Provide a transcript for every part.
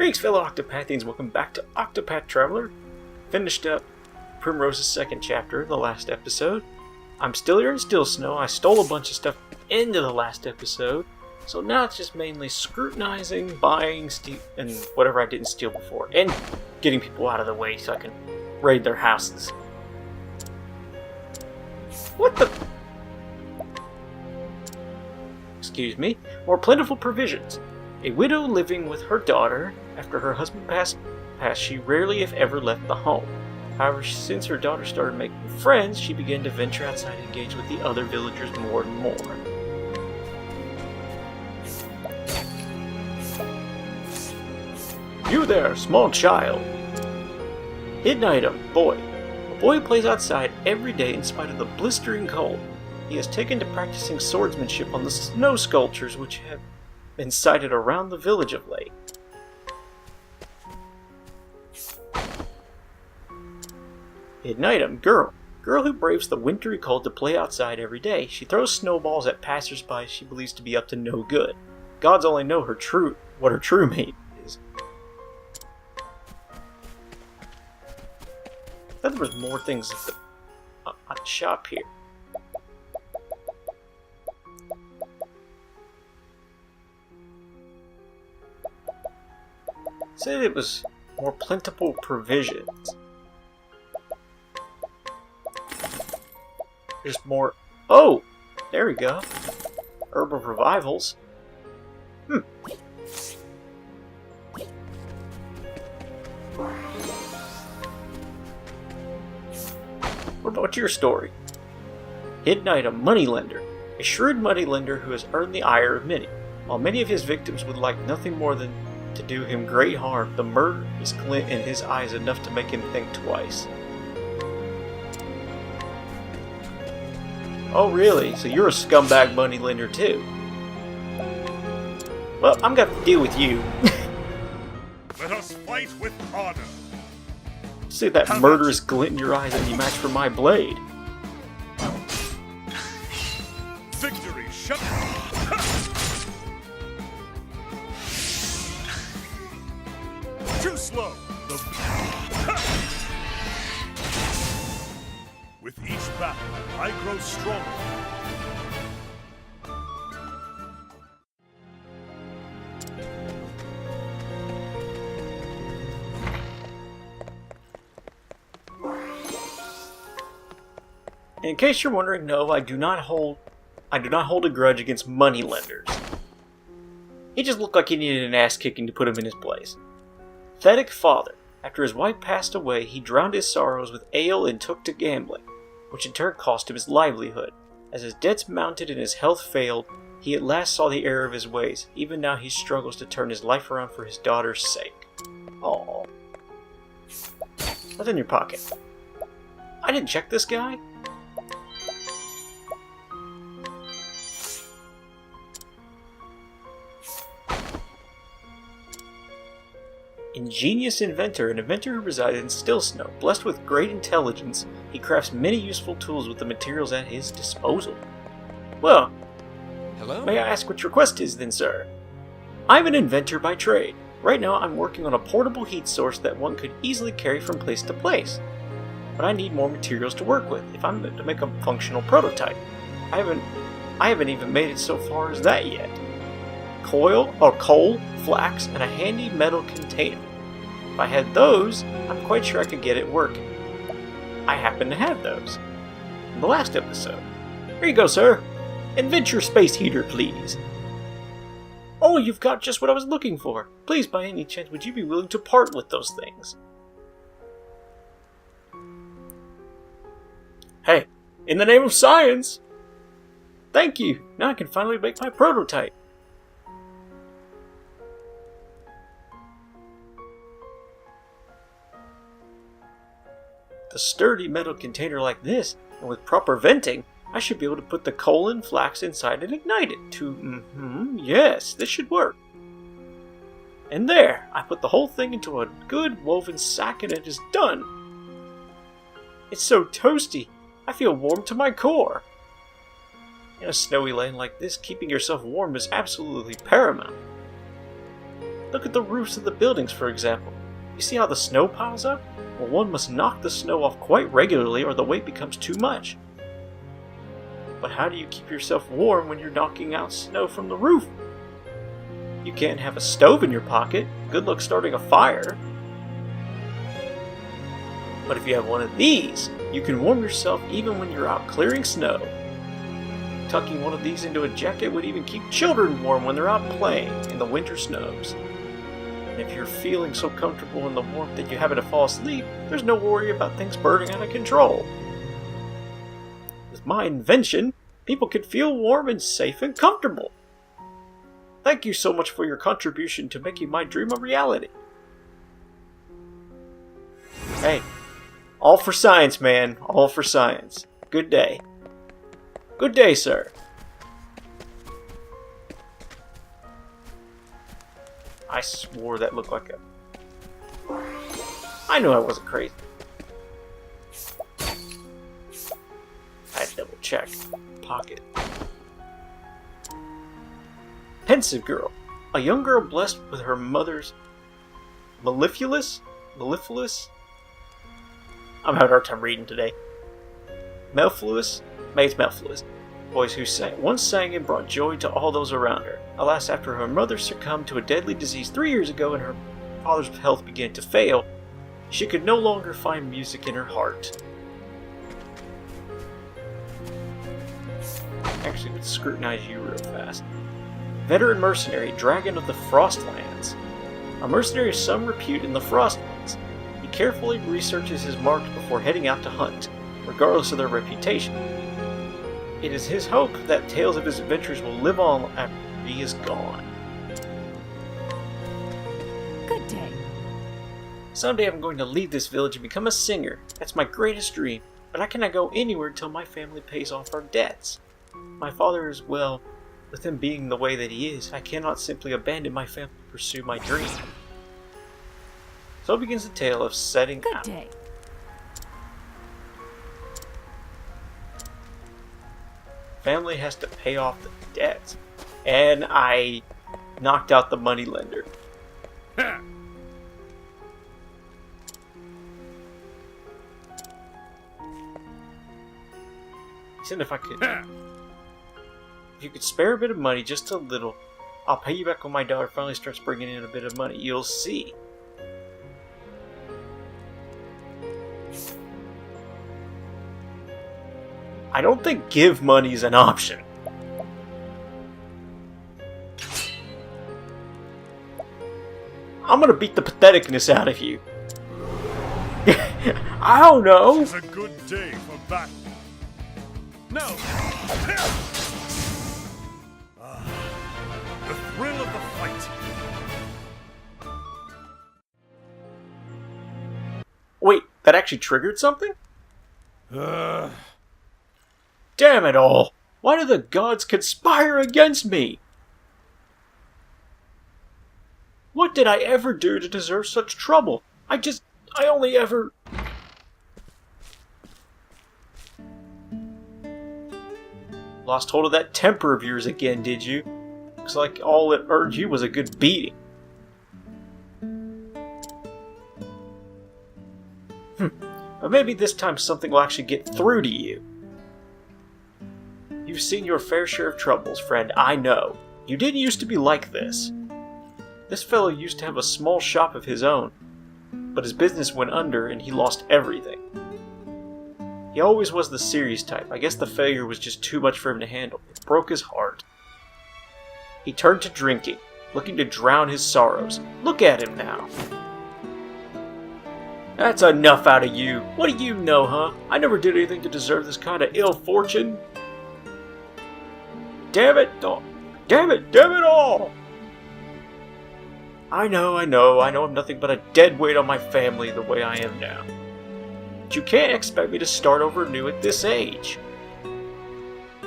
Greetings, fellow Octopathians. Welcome back to Octopath Traveler. Finished up Primrose's second chapter in the last episode. I'm still here in Stillsnow. I stole a bunch of stuff into the last episode, so now it's just mainly scrutinizing, buying, and whatever I didn't steal before, and getting people out of the way so I can raid their houses. What the? Excuse me. More plentiful provisions. A widow living with her daughter. After her husband passed, she rarely, if ever, left the home. However, since her daughter started making friends, she began to venture outside and engage with the other villagers more and more. You there, small child. Hidden item, boy. A boy who plays outside every day in spite of the blistering cold. He has taken to practicing swordsmanship on the snow sculptures which have been sighted around the village of late. Hidden item, girl. Girl who braves the wintry cold to play outside every day. She throws snowballs at passersby she believes to be up to no good. Gods only know what her true mate is. I thought there was more things at the shop here. Said it was more plentiful provisions. There's more. Oh! There we go. Herb of Revivals. What about your story? Hidden item, moneylender. A shrewd moneylender who has earned the ire of many. While many of his victims would like nothing more than to do him great harm, the murderous glint in his eyes enough to make him think twice. Oh really? So you're a scumbag moneylender too? Well, I'm gonna have to deal with you. Let us fight with honor. See that murderous glint in your eyes any match for my blade. Victory shut. Too slow. With each battle, I grow stronger. In case you're wondering, no, I do not hold a grudge against moneylenders. He just looked like he needed an ass kicking to put him in his place. Pathetic father. After his wife passed away, he drowned his sorrows with ale and took to gambling, which in turn cost him his livelihood. As his debts mounted and his health failed, he at last saw the error of his ways. Even now he struggles to turn his life around for his daughter's sake. Aww. What's in your pocket? I didn't check this guy. Ingenious inventor, an inventor who resided in Stillsnow. Blessed with great intelligence, he crafts many useful tools with the materials at his disposal. Well, hello? May I ask what your quest is then, sir? I'm an inventor by trade. Right now I'm working on a portable heat source that one could easily carry from place to place. But I need more materials to work with if I'm to make a functional prototype. I haven't even made it so far as that yet. Coal, flax, and a handy metal container. If I had those, I'm quite sure I could get it working. I happen to have those. In the last episode. Here you go, sir. Invent your space heater, please. Oh, you've got just what I was looking for. Please, by any chance, would you be willing to part with those things? Hey, in the name of science! Thank you! Now I can finally make my prototype. A sturdy metal container like this, and with proper venting, I should be able to put the coal and flax inside and ignite it yes, this should work. And there, I put the whole thing into a good woven sack and it is done. It's so toasty, I feel warm to my core. In a snowy land like this, keeping yourself warm is absolutely paramount. Look at the roofs of the buildings, for example. You see how the snow piles up? Well, one must knock the snow off quite regularly or the weight becomes too much. But how do you keep yourself warm when you're knocking out snow from the roof? You can't have a stove in your pocket. Good luck starting a fire. But if you have one of these, you can warm yourself even when you're out clearing snow. Tucking one of these into a jacket would even keep children warm when they're out playing in the winter snows. And if you're feeling so comfortable in the warmth that you happen to fall asleep, there's no worry about things burning out of control. With my invention, people can feel warm and safe and comfortable. Thank you so much for your contribution to making my dream a reality. Hey, all for science, man. All for science. Good day. Good day, sir. I swore that looked like a... I knew I wasn't crazy. I had to double check. Pocket. Pensive girl. A young girl blessed with her mother's mellifluous? I'm having a hard time reading today. Mellifluous? Maybe it's mellifluous. Voice who once sang and brought joy to all those around her. Alas, after her mother succumbed to a deadly disease 3 years ago and her father's health began to fail, she could no longer find music in her heart. Actually, let's scrutinize you real fast. Veteran mercenary, Dragon of the Frostlands. A mercenary of some repute in the Frostlands. He carefully researches his marks before heading out to hunt, regardless of their reputation. It is his hope that tales of his adventures will live on after he is gone. Good day. Someday I'm going to leave this village and become a singer. That's my greatest dream, but I cannot go anywhere until my family pays off our debts. My father is well. With him being the way that he is, I cannot simply abandon my family to pursue my dream. So begins the tale of setting out. Good day. Family has to pay off the debts. And I knocked out the moneylender. Said if I could... If you could spare a bit of money, just a little, I'll pay you back when my daughter finally starts bringing in a bit of money. You'll see. I don't think give money is an option. I'm gonna beat the patheticness out of you. I don't know. It's a good day for battle. No. The thrill of the fight. Wait, that actually triggered something? Damn it all! Why do the gods conspire against me? What did I ever do to deserve such trouble? I only ever... Lost hold of that temper of yours again, did you? Looks like all it earned you was a good beating. But maybe this time something will actually get through to you. You've seen your fair share of troubles, friend, I know. You didn't used to be like this. This fellow used to have a small shop of his own, but his business went under and he lost everything. He always was the serious type. I guess the failure was just too much for him to handle. It broke his heart. He turned to drinking, looking to drown his sorrows. Look at him now. That's enough out of you. What do you know, huh? I never did anything to deserve this kind of ill fortune. Damn it all. Damn it all. I know I'm nothing but a dead weight on my family the way I am now. But you can't expect me to start over new at this age.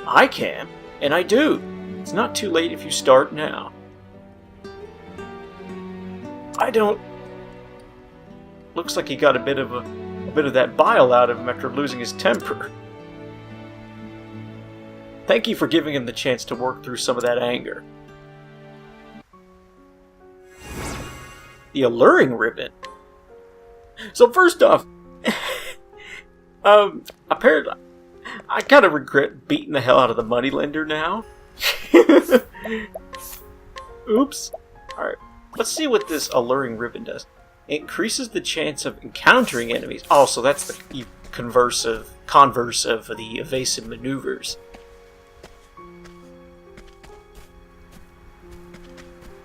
I can, and I do. It's not too late if you start now. I don't... Looks like he got a bit of that bile out of him after losing his temper. Thank you for giving him the chance to work through some of that anger. The alluring ribbon? So first off, apparently, I kind of regret beating the hell out of the moneylender now. Oops. Alright, let's see what this alluring ribbon does. It increases the chance of encountering enemies. Oh, so that's the converse of the evasive maneuvers.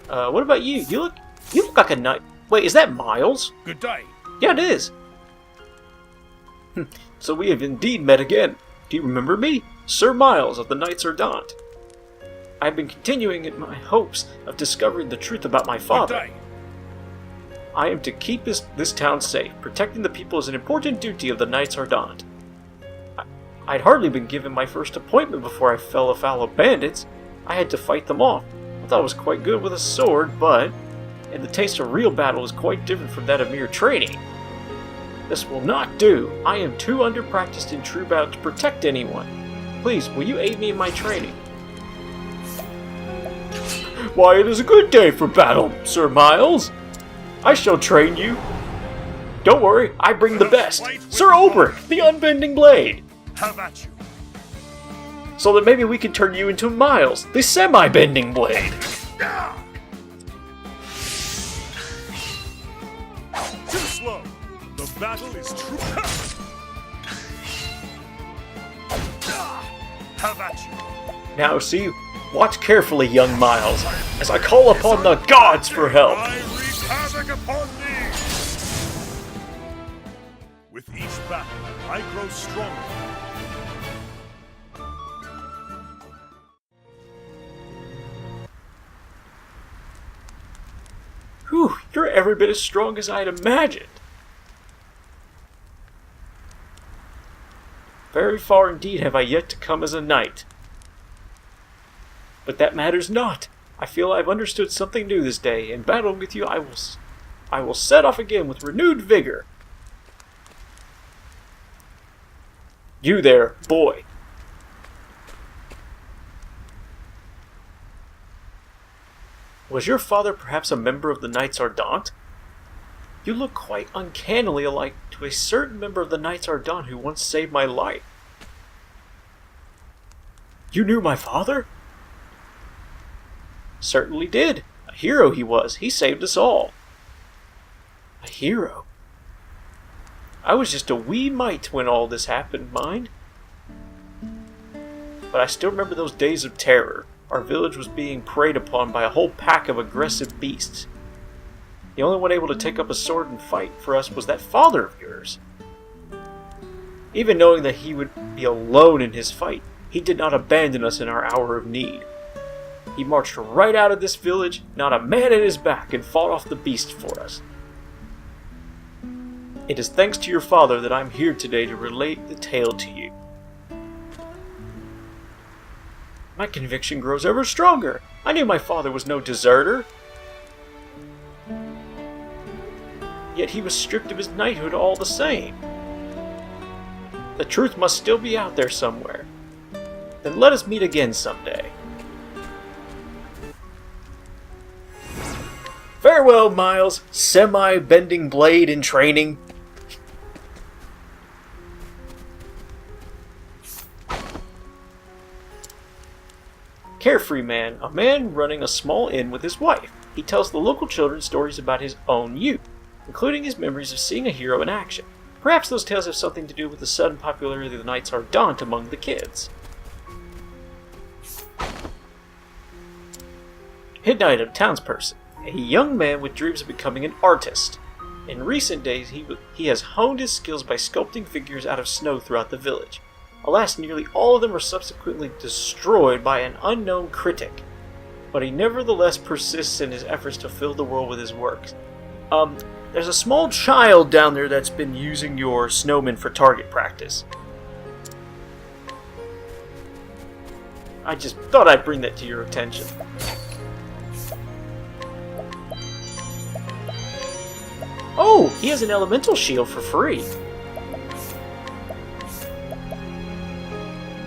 What about you? You look like a knight. Wait, is that Miles? Good day. Yeah, it is. So we have indeed met again. Do you remember me? Sir Miles of the Knights Ardante. I have been continuing in my hopes of discovering the truth about my father. Good day. I am to keep this town safe. Protecting the people is an important duty of the Knights Ardante. I'd hardly been given my first appointment before I fell afoul of bandits. I had to fight them off. I thought I was quite good with a sword, but the taste of real battle is quite different from that of mere training. This will not do. I am too underpracticed in true battle to protect anyone. Please, will you aid me in my training? Why, it is a good day for battle, Sir Miles. I shall train you. Don't worry, I bring the best. Sir Olberic, the unbending blade. Have at you. So that maybe we can turn you into Miles, the semi-bending blade. Too slow. The battle is true. Have at you. Now see, watch carefully, young Miles, as I call upon the gods for help. I wreak havoc upon thee. With each battle, I grow stronger. Whew, you're every bit as strong as I'd imagined. Very far indeed have I yet to come as a knight. But that matters not. I feel I've understood something new this day. In battle with you, I will set off again with renewed vigor. You there, boy. Was your father perhaps a member of the Knights Ardante? You look quite uncannily alike to a certain member of the Knights Ardante who once saved my life. You knew my father? Certainly did. A hero he was. He saved us all. A hero? I was just a wee mite when all this happened, mind. But I still remember those days of terror. Our village was being preyed upon by a whole pack of aggressive beasts. The only one able to take up a sword and fight for us was that father of yours. Even knowing that he would be alone in his fight, he did not abandon us in our hour of need. He marched right out of this village, not a man at his back, and fought off the beast for us. It is thanks to your father that I'm here today to relate the tale to you. My conviction grows ever stronger. I knew my father was no deserter. Yet he was stripped of his knighthood all the same. The truth must still be out there somewhere. Then let us meet again someday. Farewell, Miles, semi-bending blade in training. Carefree man, a man running a small inn with his wife. He tells the local children stories about his own youth, including his memories of seeing a hero in action. Perhaps those tales have something to do with the sudden popularity of the Knights Ardante among the kids. Hidden item, townsperson. A young man with dreams of becoming an artist. In recent days, he has honed his skills by sculpting figures out of snow throughout the village. Alas, nearly all of them were subsequently destroyed by an unknown critic. But he nevertheless persists in his efforts to fill the world with his works. There's a small child down there that's been using your snowman for target practice. I just thought I'd bring that to your attention. Oh, he has an elemental shield for free.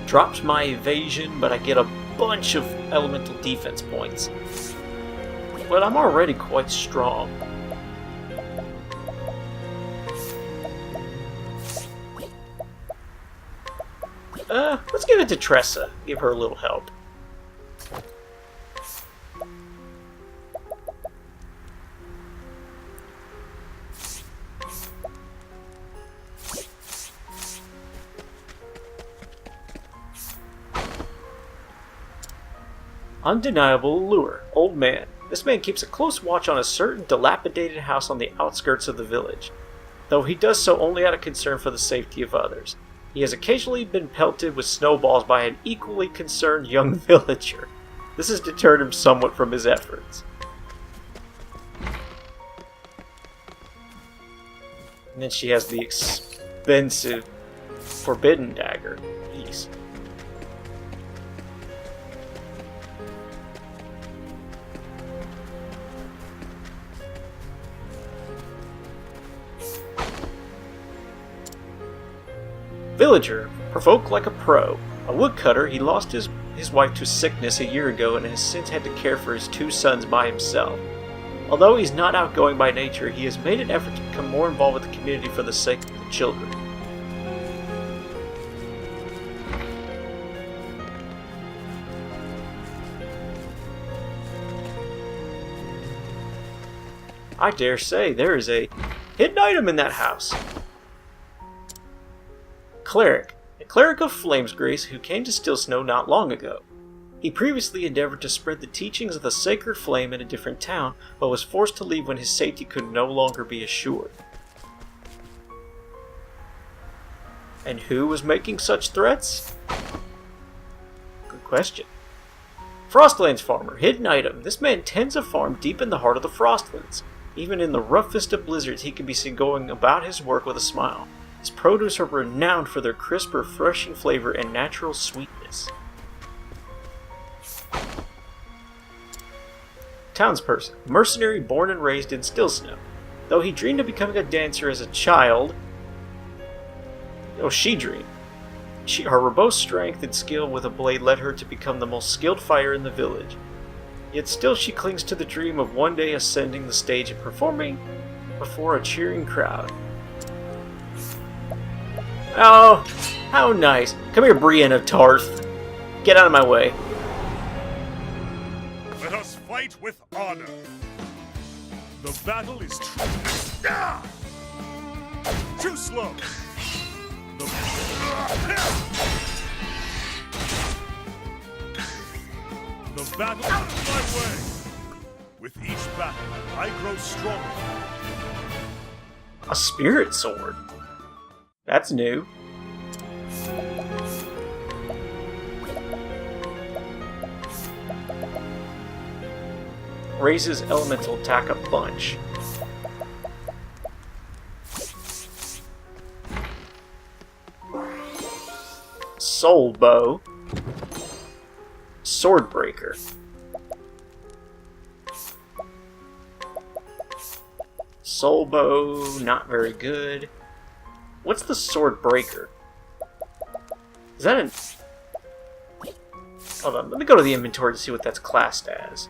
Drops my evasion, but I get a bunch of elemental defense points. But I'm already quite strong. Let's give it to Tressa. Give her a little help. Undeniable allure. Old man. This man keeps a close watch on a certain dilapidated house on the outskirts of the village, though he does so only out of concern for the safety of others. He has occasionally been pelted with snowballs by an equally concerned young villager. This has deterred him somewhat from his efforts. And then she has the expensive forbidden dagger. Jeez. Villager, provoke like a pro. A woodcutter, he lost his wife to sickness a year ago and has since had to care for his 2 sons by himself. Although he's not outgoing by nature, he has made an effort to become more involved with the community for the sake of the children. I dare say there is a hidden item in that house. Cleric. A cleric of Flame's Grace who came to Stillsnow not long ago. He previously endeavored to spread the teachings of the sacred flame in a different town, but was forced to leave when his safety could no longer be assured. And who was making such threats? Good question. Frostlands Farmer. Hidden item. This man tends a farm deep in the heart of the Frostlands. Even in the roughest of blizzards, he can be seen going about his work with a smile. His produce are renowned for their crisp, refreshing flavor and natural sweetness. Townsperson. Mercenary born and raised in Stillsnow. Though he dreamed of becoming a dancer as a child... she dreamed. Her robust strength and skill with a blade led her to become the most skilled fighter in the village. Yet still she clings to the dream of one day ascending the stage and performing before a cheering crowd. Oh, how nice. Come here, Brienne of Tarth. Get out of my way. Let us fight with honor. The battle is true. Too slow. The battle is my way. With each battle, I grow stronger. A spirit sword. That's new. Raises elemental attack a bunch. Soul bow. Swordbreaker. Soul bow, not very good. What's the Swordbreaker? Is that an... Hold on, let me go to the inventory to see what that's classed as.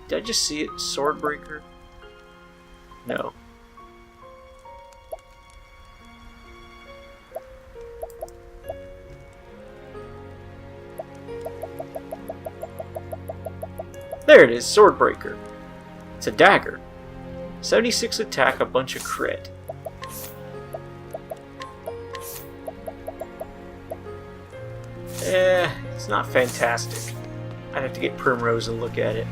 Did I just see it? Swordbreaker? No. There it is, Swordbreaker. It's a dagger. 76 attack, a bunch of crit. It's not fantastic. I'd have to get Primrose and look at it.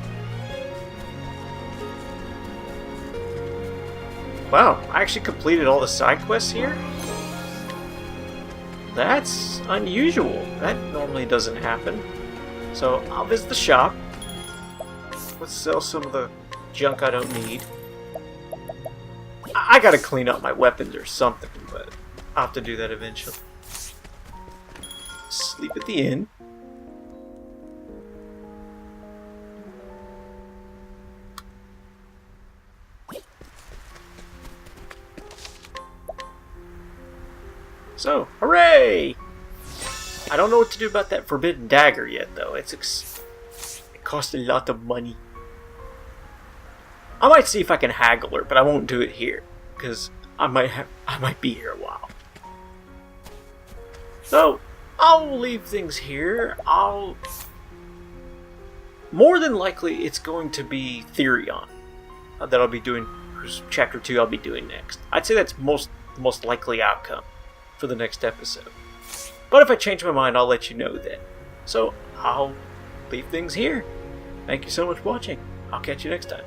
Wow, I actually completed all the side quests here? That's unusual. That normally doesn't happen. So I'll visit the shop. Let's sell some of the junk I don't need. I gotta clean up my weapons or something, but I'll have to do that eventually. Sleep at the inn. So, hooray! I don't know what to do about that forbidden dagger yet, though. It cost a lot of money. I might see if I can haggle her, but I won't do it here, because I might be here a while. So, I'll leave things here. More than likely, it's going to be Therion that I'll be doing, whose Chapter 2 I'll be doing next. I'd say that's the most likely outcome for the next episode. But if I change my mind, I'll let you know then. So, I'll leave things here. Thank you so much for watching. I'll catch you next time.